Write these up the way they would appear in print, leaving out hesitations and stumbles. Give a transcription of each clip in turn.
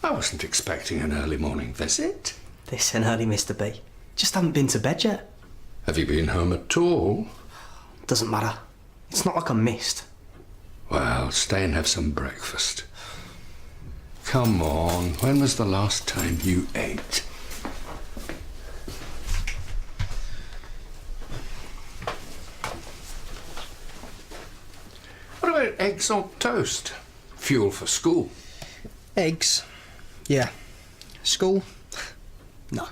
I wasn't expecting an early morning visit. Listen, early, Mr. B. Just haven't been to bed yet. Have you been home at all? Doesn't matter. It's not like I missed. Well, stay and have some breakfast. Come on, when was the last time you ate? What about eggs on toast? Fuel for school. Eggs? Yeah. School? No.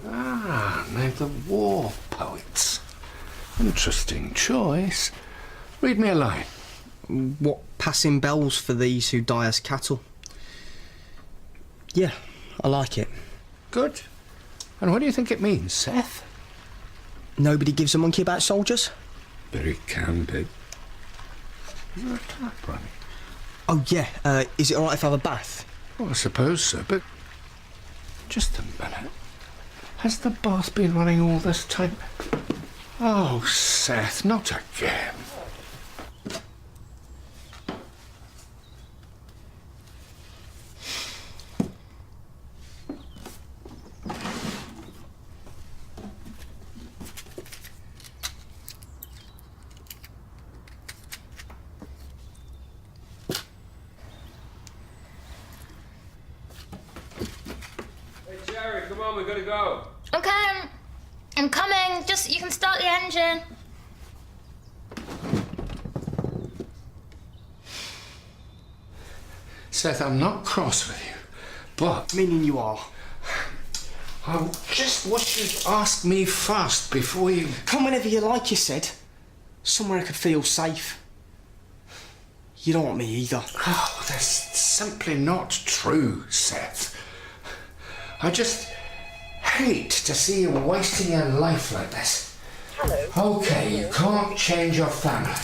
Ah, now the war poets. Interesting choice. Read me a line. What passing bells for these who die as cattle? Yeah, I like it. Good. And what do you think it means, Seth? Nobody gives a monkey about soldiers? Very candid. Is there a tap running? Oh, yeah. Is it all right if I have a bath? Well, I suppose so, but... Just a minute. Has the bath been running all this time? Oh, Seth, not again. Come on, we gotta go. Okay, I'm coming. Just, you can start the engine. Seth, I'm not cross with you, but... Meaning you are. I just wish you'd ask me first before you... Come whenever you like, you said. Somewhere I could feel safe. You don't want me either. Oh, that's simply not true, Seth. I just hate to see you wasting your life like this. Hello. Okay, you can't change your family.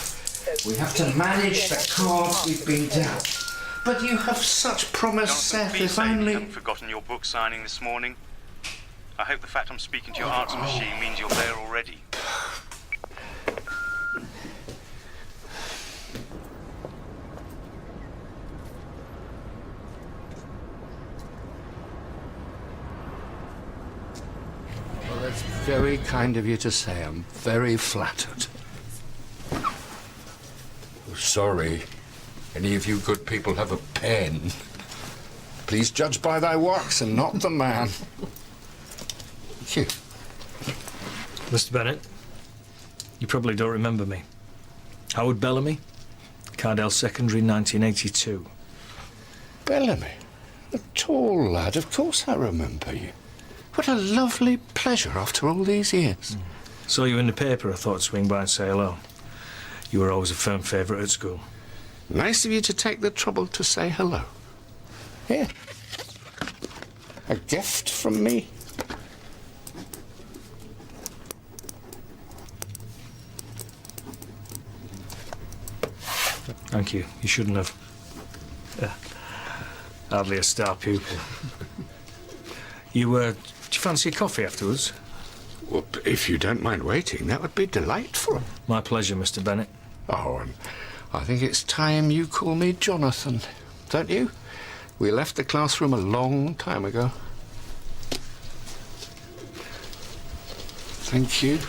We have to manage the cards we've been dealt. But you have such promise, Jonathan, Seth, please if say you only... haven't forgotten your book signing this morning. I hope the fact I'm speaking to your answer machine means you're there already. Well, that's very kind of you to say. I'm very flattered. Sorry. Any of you good people have a pen? Please judge by thy works and not the man. Thank you. Mr. Bennett, you probably don't remember me. Howard Bellamy, Cardell Secondary, 1982. Bellamy, a tall lad. Of course I remember you. What a lovely pleasure after all these years. Saw you in the paper, I thought I'd swing by and say hello. You were always a firm favourite at school. Nice of you to take the trouble to say hello. Here. A gift from me. Thank you. You shouldn't have. Hardly a star pupil. Do you fancy a coffee afterwards? Well, if you don't mind waiting, that would be delightful. My pleasure, Mr. Bennett. Oh, and I think it's time you call me Jonathan, don't you? We left the classroom a long time ago. Thank you.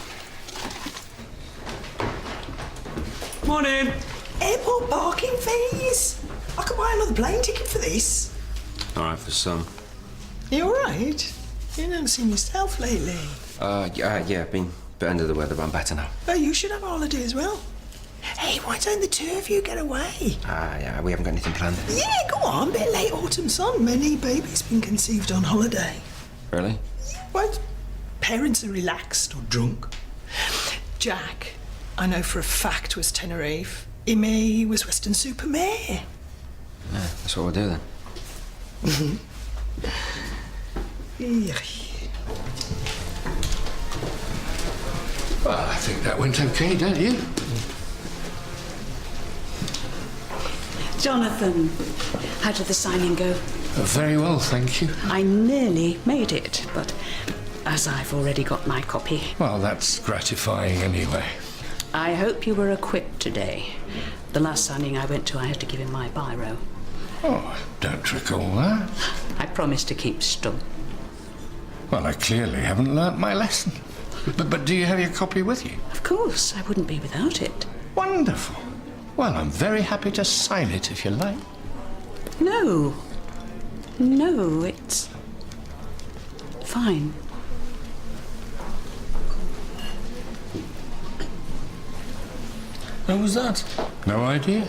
Morning! Airport parking fees? I could buy another plane ticket for this. All right, for some. You all right? You haven't seen yourself lately. Yeah, been a bit under the weather, but I'm better now. Oh, you should have a holiday as well. Hey, why don't the two of you get away? Yeah, we haven't got anything planned. Yeah, go on. Bit late autumn sun. Many babies been conceived on holiday. Really? Well, parents are relaxed or drunk. Jack, I know for a fact, was Tenerife. Ime was Weston-super-Mare. Yeah, that's what we'll do then. Well, I think that went okay, don't you? Jonathan, how did the signing go? Very well, thank you. I nearly made it, but as I've already got my copy. Well, that's gratifying anyway. I hope you were equipped today. The last signing I went to, I had to give him my biro. Oh, don't recall that. I promise to keep stum. Well, I clearly haven't learnt my lesson. But do you have your copy with you? Of course, I wouldn't be without it. Wonderful. Well, I'm very happy to sign it if you like. No. No, it's fine. Who was that? No idea.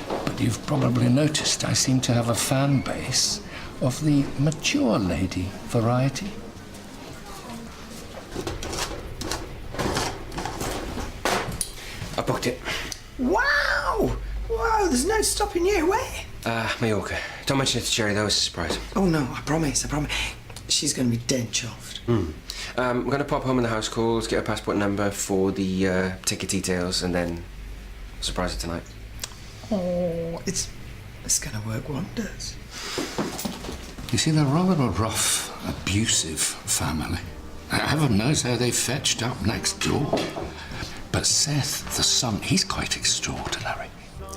But you've probably noticed I seem to have a fan base of the mature lady variety. I booked it. Wow! Wow, there's no stopping you. Where? Mallorca. Don't mention it to Jerry, though, it's a surprise. Oh, no, I promise. She's going to be dead chuffed. I'm going to pop home in the house calls, get a passport number for the ticket details, and then surprise her tonight. Oh, it's going to work wonders. You see, they're rather a rough, abusive family. Heaven knows how they fetched up next door. But Seth, the son, he's quite extraordinary.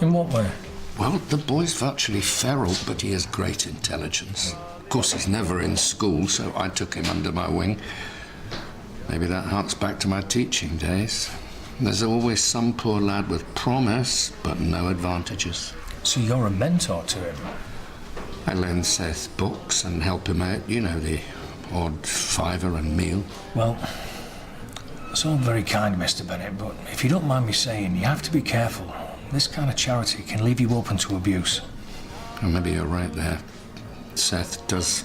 In what way? Well, the boy's virtually feral, but he has great intelligence. Of course, he's never in school, so I took him under my wing. Maybe that harks back to my teaching days. There's always some poor lad with promise, but no advantages. So you're a mentor to him? I lend Seth books and help him out, you know, the odd fiver and meal. Well, it's all very kind, Mr. Bennett, but if you don't mind me saying, you have to be careful. This kind of charity can leave you open to abuse. Well, maybe you're right there. Seth does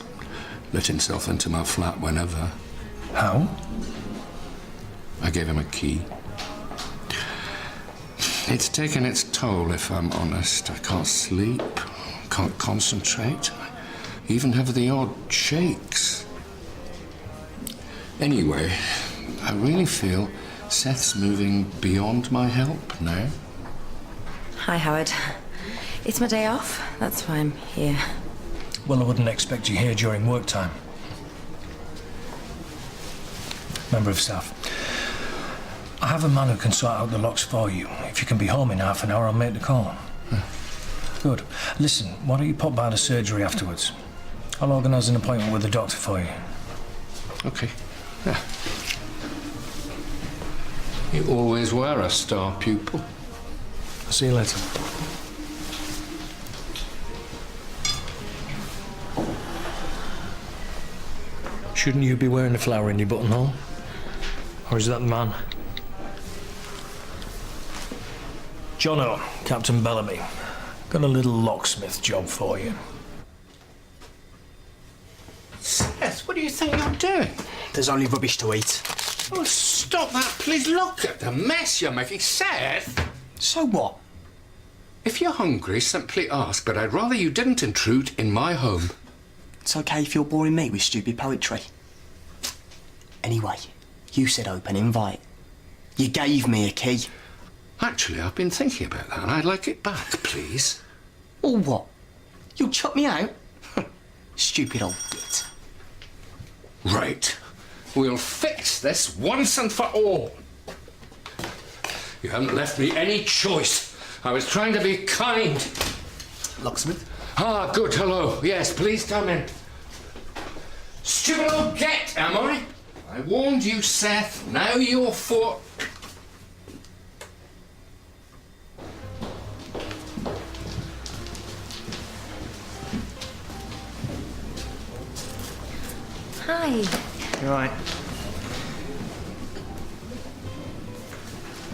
let himself into my flat whenever. How? I gave him a key. It's taken its toll, if I'm honest. I can't sleep, can't concentrate. I even have the odd shakes. Anyway, I really feel Seth's moving beyond my help now. Hi, Howard. It's my day off. That's why I'm here. Well, I wouldn't expect you here during work time. Member of staff. I have a man who can sort out the locks for you. If you can be home in half an hour, I'll make the call. Good. Listen, why don't you pop by the surgery afterwards? I'll organise an appointment with the doctor for you. Okay. Yeah. You always were a star pupil. I'll see you later. Shouldn't you be wearing a flower in your buttonhole? Or is that the man? Jono, Captain Bellamy. Got a little locksmith job for you. Seth, what do you think you're doing? There's only rubbish to eat. Oh, stop that, please. Look at the mess you're making. Seth! So what? If you're hungry, simply ask, but I'd rather you didn't intrude in my home. It's okay if you're boring me with stupid poetry. Anyway, you said open invite. You gave me a key. Actually, I've been thinking about that, and I'd like it back, please. Or what? You'll chuck me out? Stupid old git. Right. We'll fix this once and for all. You haven't left me any choice. I was trying to be kind. Locksmith? Ah, good. Hello. Yes, please come in. Stupid old git, am I? I warned you, Seth. Now you're for... Hi. You're right.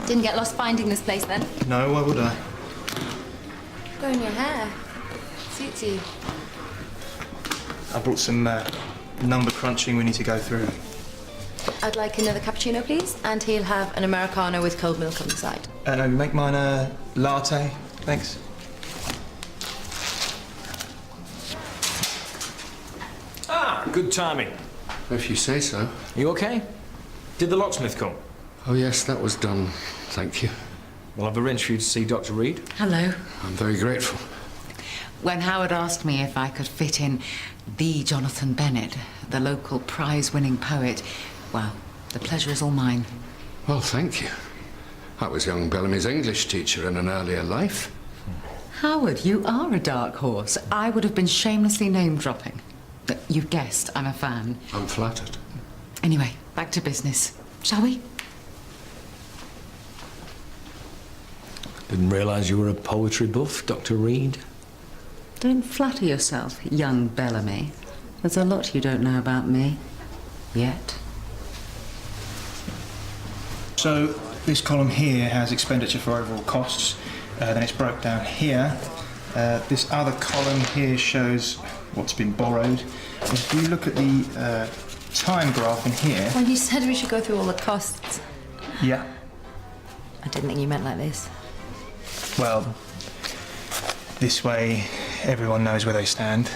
Didn't get lost finding this place then? No, why would I? Go in your hair. Suits you. I brought some number crunching we need to go through. I'd like another cappuccino, please, and he'll have an Americano with cold milk on the side. No, make mine a latte, thanks. Ah, good timing. If you say so. You okay? Did the locksmith come? Oh, yes, that was done. Thank you. Well, I've arranged for you to see Dr. Reed. Hello. I'm very grateful. When Howard asked me if I could fit in the Jonathan Bennett, the local prize-winning poet, well, the pleasure is all mine. Well, thank you. I was young Bellamy's English teacher in an earlier life. Howard, you are a dark horse. I would have been shamelessly name-dropping. But you've guessed I'm a fan. I'm flattered. Anyway, back to business. Shall we? Didn't realise you were a poetry buff, Dr. Reed. Don't flatter yourself, young Bellamy. There's a lot you don't know about me. Yet. So this column here has expenditure for overall costs. Then it's broke down here. This other column here shows what's been borrowed. If you look at the time graph in here... Well, you said we should go through all the costs. Yeah. I didn't think you meant like this. Well, this way everyone knows where they stand.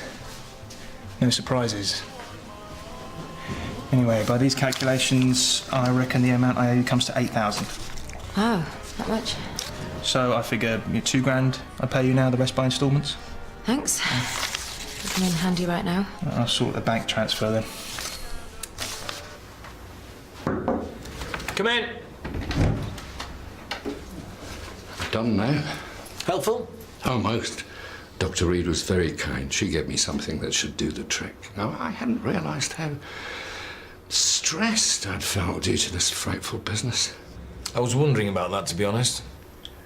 No surprises. Anyway, by these calculations, I reckon the amount I owe you comes to 8,000. Oh, that much? So I figure £2,000 I pay you now, the rest by instalments. Thanks. Looking in handy right now. I'll sort the bank transfer then. Come in. Done now. Helpful? Almost. Dr. Reed was very kind. She gave me something that should do the trick. Now, I hadn't realised how stressed I'd felt due to this frightful business. I was wondering about that, to be honest.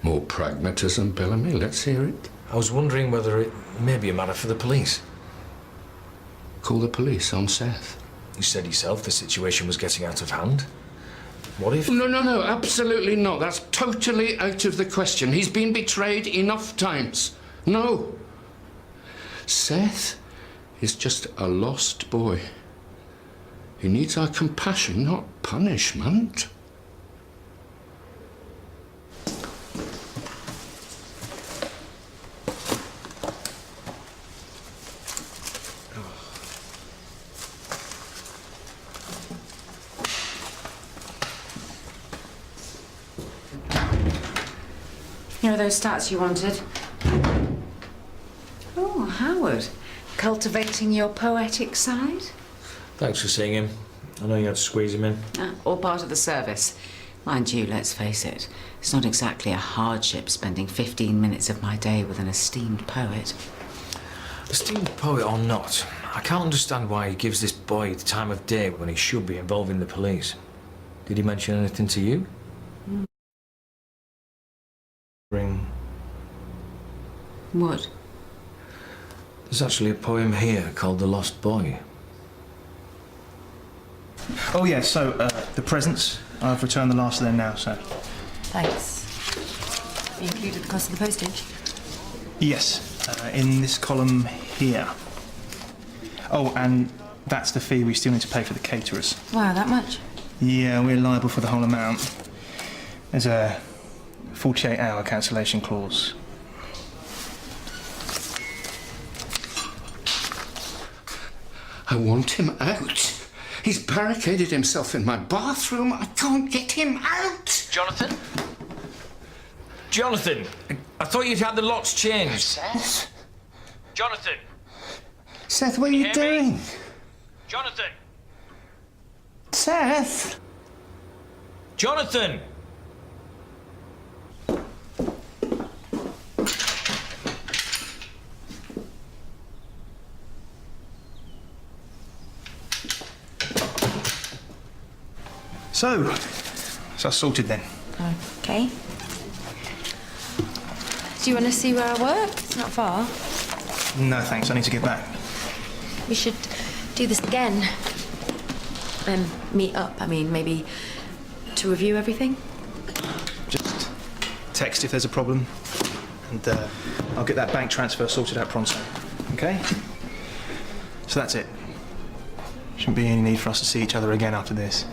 More pragmatism, Bellamy. Let's hear it. I was wondering whether it may be a matter for the police. Call the police on Seth. You said yourself the situation was getting out of hand. What if... No, absolutely not. That's totally out of the question. He's been betrayed enough times. No. Seth is just a lost boy. He needs our compassion, not punishment. Here are those stats you wanted. Oh, Howard. Cultivating your poetic side? Thanks for seeing him. I know you had to squeeze him in. All part of the service. Mind you, let's face it, it's not exactly a hardship spending 15 minutes of my day with an esteemed poet. Esteemed poet or not, I can't understand why he gives this boy the time of day when he should be involving the police. Did he mention anything to you? Ring. What? There's actually a poem here called The Lost Boy. Oh yeah, so the presents, I've returned the last of them now, so... Thanks. You included the cost of the postage? Yes, in this column here. Oh, and that's the fee we still need to pay for the caterers. Wow, that much? Yeah, we're liable for the whole amount. There's a 48-hour cancellation clause. I want him out. He's barricaded himself in my bathroom. I can't get him out. Jonathan? Jonathan! I thought you'd had the locks changed. Seth? Jonathan! Seth, what are you doing? Jonathan! Seth? Jonathan! So that's sorted then. Okay. Do you want to see where I work? It's not far. No, thanks. I need to get back. We should do this again. Meet up. I mean, maybe to review everything. Just text if there's a problem, and I'll get that bank transfer sorted out pronto. Okay? So that's it. Shouldn't be any need for us to see each other again after this.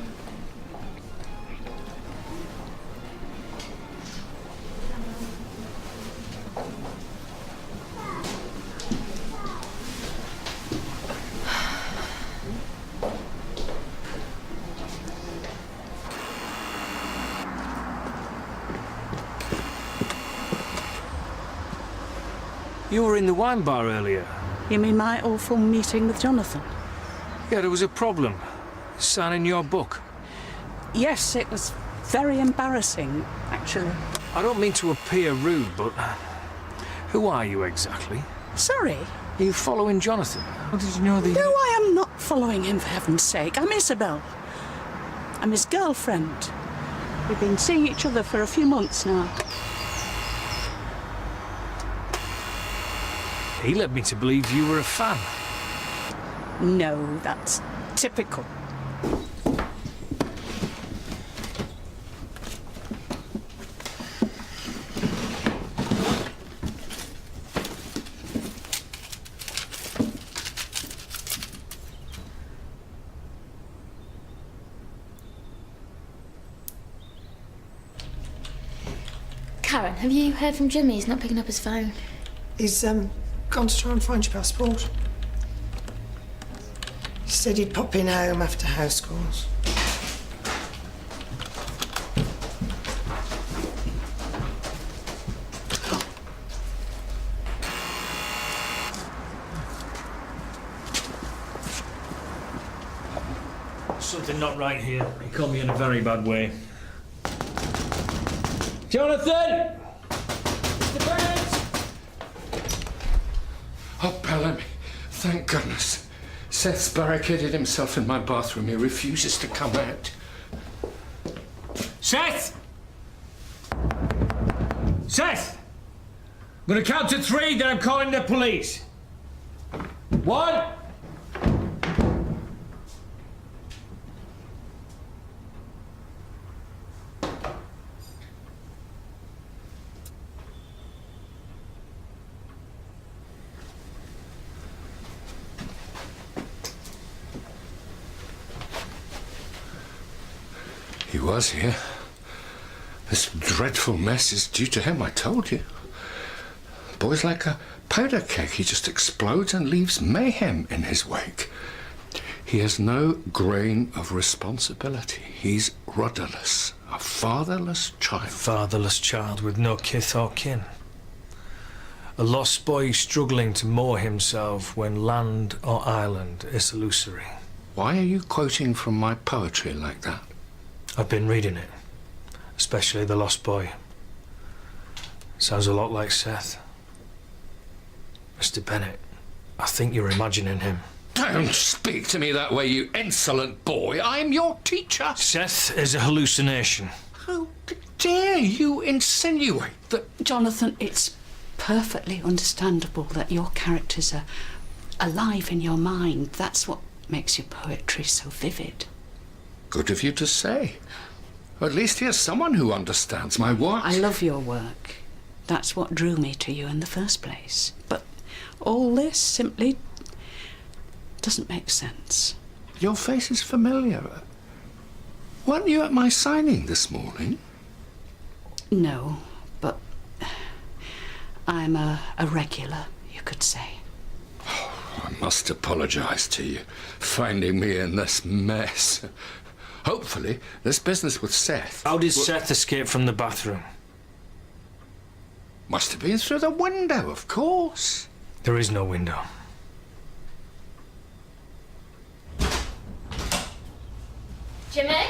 You were in the wine bar earlier. You mean my awful meeting with Jonathan? Yeah, there was a problem. Signing your book. Yes, it was very embarrassing, actually. I don't mean to appear rude, but Who are you exactly? Sorry? Are you following Jonathan? How did you know that? No, I am not following him, for heaven's sake. I'm Isabel. I'm his girlfriend. We've been seeing each other for a few months now. He led me to believe you were a fan. No, that's typical. Karen, have you heard from Jimmy? He's not picking up his phone. He's gone to try and find your passport. He said he'd pop in home after house calls. Something not right here. He called me in a very bad way. Jonathan! Mr. Bennett! Oh, Bellamy, thank goodness. Seth's barricaded himself in my bathroom. He refuses to come out. Seth! Seth! I'm gonna count to 3, then I'm calling the police. 1. He was here. This dreadful mess is due to him, I told you. The boy's like a powder keg. He just explodes and leaves mayhem in his wake. He has no grain of responsibility. He's rudderless, a fatherless child. Fatherless child with no kith or kin. A lost boy struggling to moor himself when land or island is illusory. Why are you quoting from my poetry like that? I've been reading it, especially The Lost Boy. Sounds a lot like Seth. Mr. Bennett, I think you're imagining him. Don't speak to me that way, you insolent boy. I'm your teacher. Seth is a hallucination. How dare you insinuate that... Jonathan, it's perfectly understandable that your characters are alive in your mind. That's what makes your poetry so vivid. Good of you to say. At least here's someone who understands my work. I love your work. That's what drew me to you in the first place. But all this simply doesn't make sense. Your face is familiar. Weren't you at my signing this morning? No, but I'm a regular, you could say. I must apologise to you, finding me in this mess. Hopefully, this business with Seth... How did Seth escape from the bathroom? Must have been through the window, of course. There is no window. Jimmy?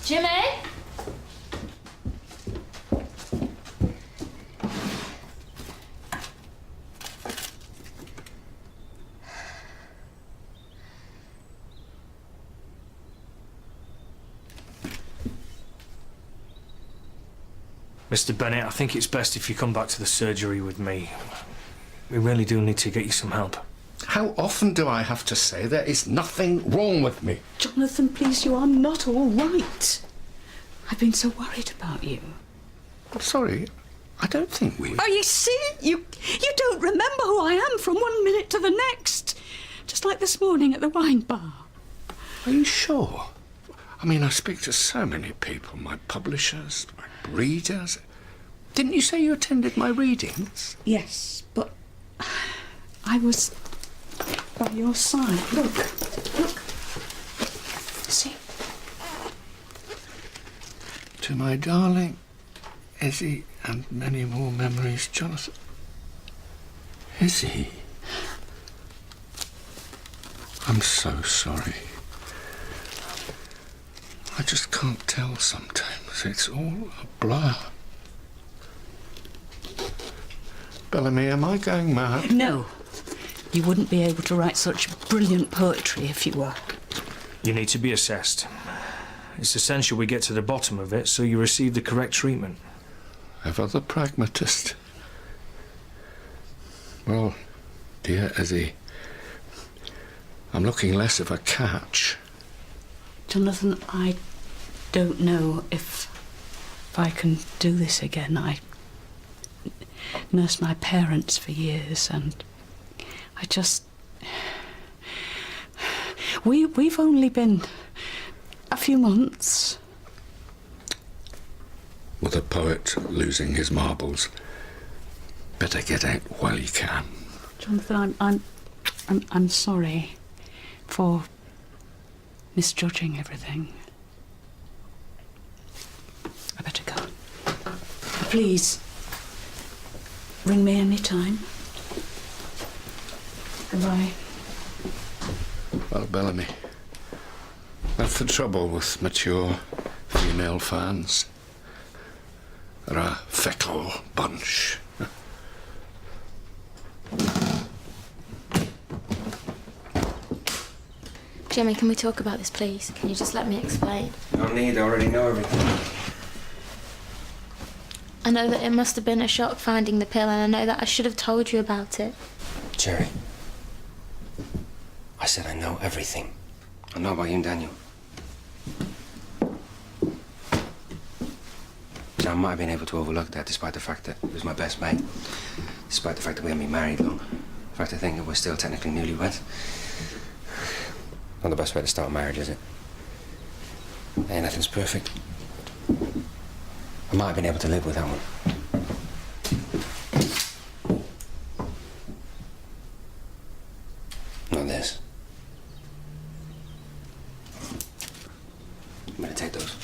Jimmy? Mr. Bennett, I think it's best if you come back to the surgery with me. We really do need to get you some help. How often do I have to say there is nothing wrong with me? Jonathan, please, you are not all right. I've been so worried about you. I'm sorry, I don't think we... Oh, you see? You don't remember who I am from one minute to the next. Just like this morning at the wine bar. Are you sure? I mean, I speak to so many people, my publishers, my readers. Didn't you say you attended my readings? Yes, but I was by your side. Look. See? To my darling Izzy and many more memories, Jonathan. Izzy. I'm so sorry. I just can't tell sometimes. It's all a blur. Bellamy, am I going mad? No. You wouldn't be able to write such brilliant poetry if you were. You need to be assessed. It's essential we get to the bottom of it so you receive the correct treatment. Ever the pragmatist. Well, dear Izzy, I'm looking less of a catch. Jonathan, I don't know if I can do this again. I nursed my parents for years and I just... We've only been a few months. With a poet losing his marbles, better get out while you can. Jonathan, I'm sorry for misjudging everything. I better go. Please, ring me any time. Goodbye. Well, Bellamy, that's the trouble with mature female fans. They're a fickle bunch. Jimmy, can we talk about this, please? Can you just let me explain? No need, I already know everything. I know that it must have been a shock finding the pill, and I know that I should have told you about it. Jerry, I said I know everything. I know about you and Daniel. So I might have been able to overlook that despite the fact that he was my best mate. Despite the fact that we haven't been married long. In fact, I think that we're still technically newlyweds. Not the best way to start a marriage, is it? Hey, nothing's perfect. I might have been able to live with that one. Not this. I'm gonna take those.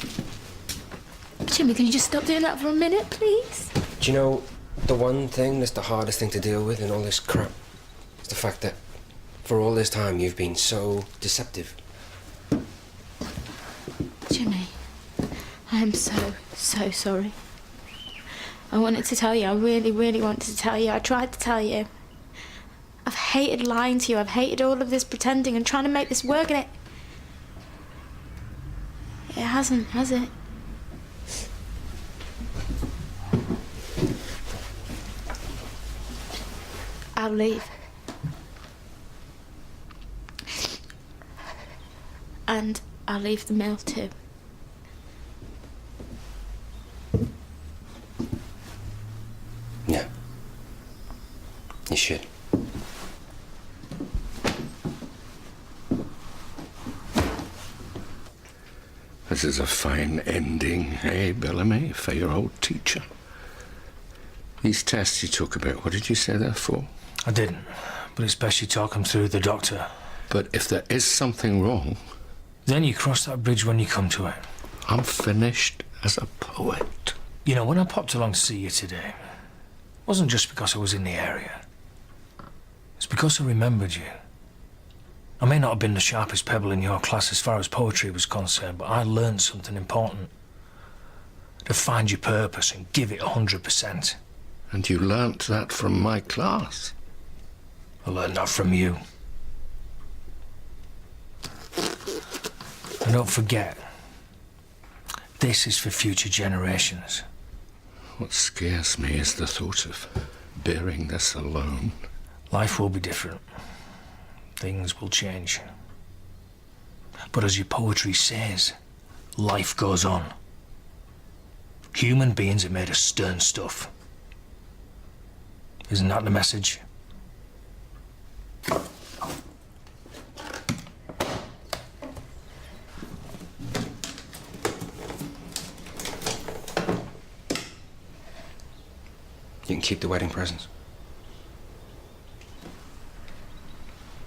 Jimmy, can you just stop doing that for a minute, please? Do you know the one thing that's the hardest thing to deal with in all this crap? It's the fact that for all this time you've been so deceptive. Jimmy, I am so sorry. I wanted to tell you, I really wanted to tell you. I tried to tell you. I've hated lying to you. I've hated all of this pretending and trying to make this work, and it hasn't, has it? I'll leave. And I'll leave the mill too. Yeah. You should. This is a fine ending, eh, Bellamy, for your old teacher? These tests you talk about, what did you say they're for? I didn't, but it's best you talk him through with the doctor. But if there is something wrong... Then you cross that bridge when you come to it. I'm finished as a poet. You know, when I popped along to see you today, it wasn't just because I was in the area. It's because I remembered you. I may not have been the sharpest pebble in your class as far as poetry was concerned, but I learned something important. To find your purpose and give it 100%. And you learnt that from my class? I learned that from you. And don't forget, this is for future generations. What scares me is the thought of bearing this alone. Life will be different. Things will change. But as your poetry says, life goes on. Human beings are made of stern stuff. Isn't that the message? You can keep the wedding presents.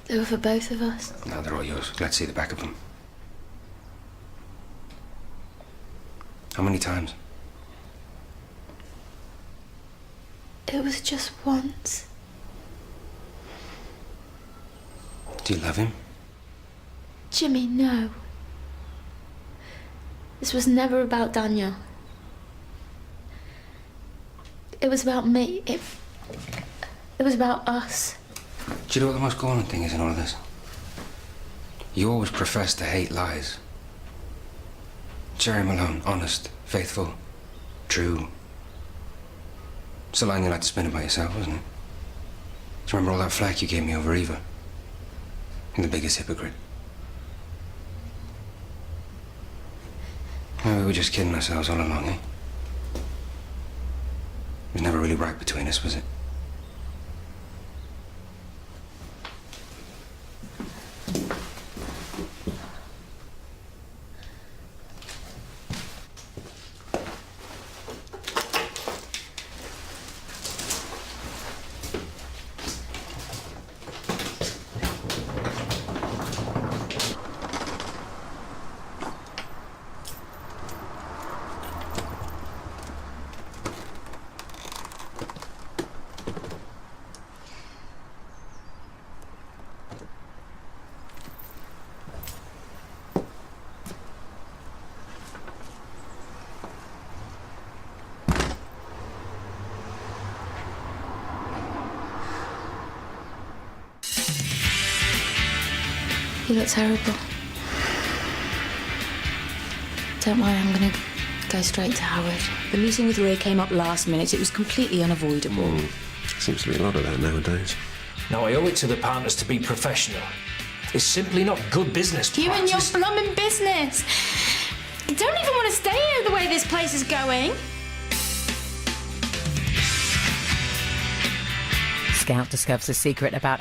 They were for both of us. No, they're all yours. Let's see the back of them. How many times? It was just once. Do you love him? Jimmy, no. This was never about Daniel. It was about me. It was about us. Do you know what the most galling thing is in all of this? You always profess to hate lies. Jerry Malone, honest, faithful, true. It's a line you like to spin about yourself, isn't it? Do you remember all that flack you gave me over Eva? You're the biggest hypocrite. Well, we were just kidding ourselves all along, eh? It was never really right between us, was it? You look terrible. Don't worry, I'm gonna go straight to Howard. The meeting with Ray came up last minute. It was completely unavoidable. Seems to be a lot of that nowadays. Now, I owe it to the partners to be professional. It's simply not good business You and your practice. plumbing business. You don't even want to stay here the way this place is going. Scout discovers a secret about